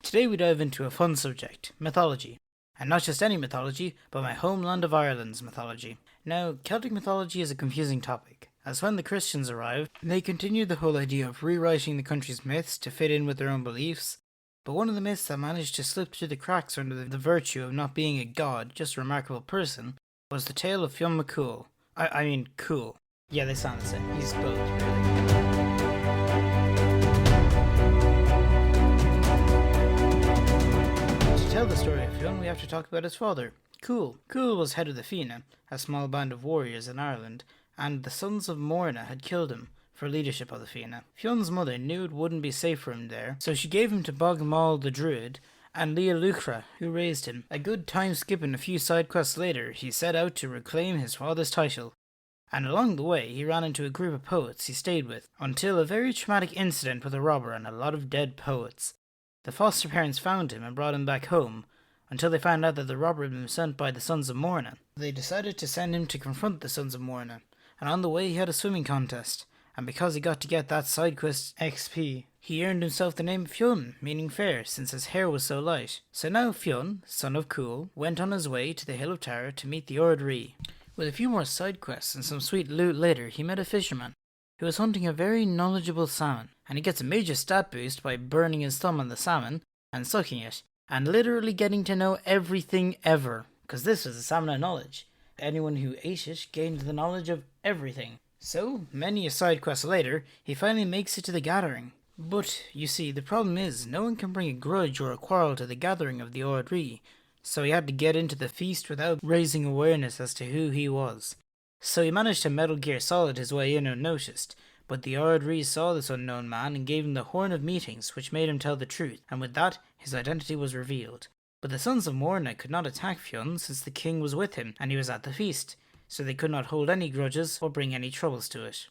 Today we dive into a fun subject, mythology. And not just any mythology, but my homeland of Ireland's mythology. Now, Celtic mythology is a confusing topic, as when the Christians arrived, they continued the whole idea of rewriting the country's myths to fit in with their own beliefs, but one of the myths that managed to slip through the cracks under the virtue of not being a god, just a remarkable person, was the tale of Fionn Mac Cumhaill. I mean, cool. Yeah, they sound the same. He's both, really. To tell the story of Fionn, we have to talk about his father, Cumhaill. Cumhaill was head of the Fianna, a small band of warriors in Ireland, and the sons of Morna had killed him for leadership of the Fianna. Fionn's mother knew it wouldn't be safe for him there, so she gave him to Bogmall the Druid and Leah Lucra, who raised him. A good time skipping a few side quests later, he set out to reclaim his father's title. And along the way, he ran into a group of poets he stayed with, until a very traumatic incident with a robber and a lot of dead poets. The foster parents found him and brought him back home, until they found out that the robber had been sent by the Sons of Morna. They decided to send him to confront the Sons of Morna, and on the way he had a swimming contest, and because he got to get that side quest XP, he earned himself the name Fionn, meaning fair, since his hair was so light. So now Fionn, son of Cumhaill, went on his way to the Hill of Tara to meet the Ord Rí. With a few more side quests and some sweet loot later, he met a fisherman who was hunting a very knowledgeable salmon, and he gets a major stat boost by burning his thumb on the salmon and sucking it, and literally getting to know everything ever, because this was a salmon of knowledge. Anyone who ate it gained the knowledge of everything. So, many a side quest later, he finally makes it to the gathering. But, you see, the problem is, no one can bring a grudge or a quarrel to the gathering of the Ord Rí, so he had to get into the feast without raising awareness as to who he was. So he managed to Metal Gear Solid his way in unnoticed, but the Ord Rí saw this unknown man and gave him the Horn of Meetings, which made him tell the truth, and with that, his identity was revealed. But the Sons of Morna could not attack Fionn since the king was with him, and he was at the feast, so they could not hold any grudges or bring any troubles to it.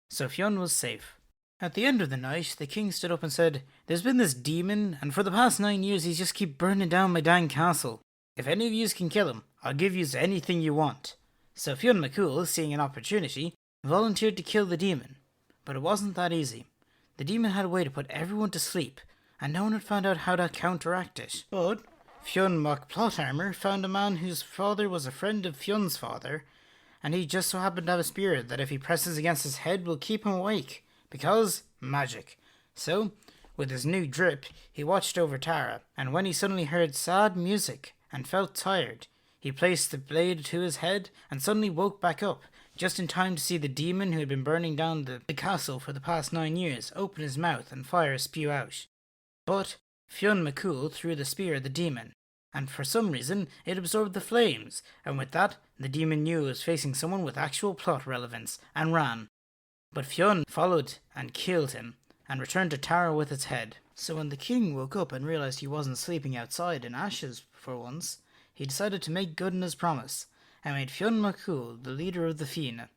So Fionn was safe. At the end of the night, the king stood up and said, "There's been this demon, and for the past 9 years he's just keep burning down my dang castle. If any of yous can kill him, I'll give yous anything you want." So Fionn Mac Cumhaill, seeing an opportunity, volunteered to kill the demon. But it wasn't that easy. The demon had a way to put everyone to sleep, and no one had found out how to counteract it. But Fionn Mac Plotarmor found a man whose father was a friend of Fionn's father, and he just so happened to have a spear that if he presses against his head will keep him awake, because magic. So, with his new drip, he watched over Tara, and when he suddenly heard sad music and felt tired, he placed the blade to his head and suddenly woke back up, just in time to see the demon who had been burning down the castle for the past 9 years open his mouth and fire spew out. But Fionn Mac Cumhaill threw the spear at the demon, and for some reason it absorbed the flames, and with that the demon knew it was facing someone with actual plot relevance, and ran. But Fionn followed and killed him, and returned to Tara with its head. So when the king woke up and realised he wasn't sleeping outside in ashes for once, he decided to make good on his promise, and made Fionn Mac Cumhaill the leader of the Fianna.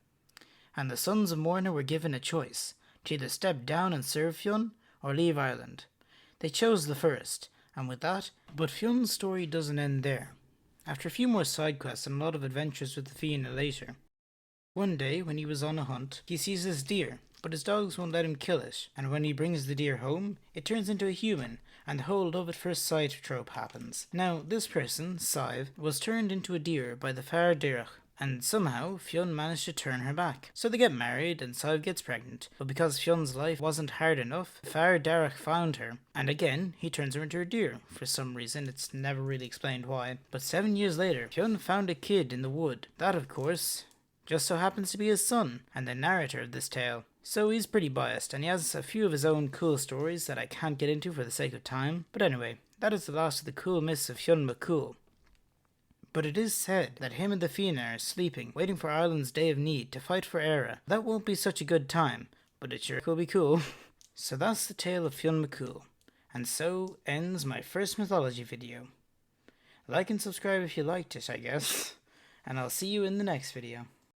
And the Sons of Morna were given a choice, to either step down and serve Fionn, or leave Ireland. They chose the first, and with that, but Fionn's story doesn't end there. After a few more side quests and a lot of adventures with the Fianna later, one day when he was on a hunt, he sees this deer, but his dogs won't let him kill it, and when he brings the deer home, it turns into a human, and the whole love at first sight trope happens. Now, this person, Sive, was turned into a deer by the Fear Dearach, and somehow Fionn managed to turn her back. So they get married and Sive gets pregnant, but because Fionn's life wasn't hard enough, Fear Dearach found her, and again he turns her into a deer. For some reason, it's never really explained why. But 7 years later, Fionn found a kid in the wood. That, of course, just so happens to be his son, and the narrator of this tale. So he's pretty biased, and he has a few of his own cool stories that I can't get into for the sake of time. But anyway, that is the last of the cool myths of Fionn Mac Cumhaill. But it is said that him and the Fianna are sleeping, waiting for Ireland's day of need to fight for Éire. That won't be such a good time, but it sure will be cool. So that's the tale of Fionn Mac Cumhaill, and so ends my first mythology video. Like and subscribe if you liked it, I guess, and I'll see you in the next video.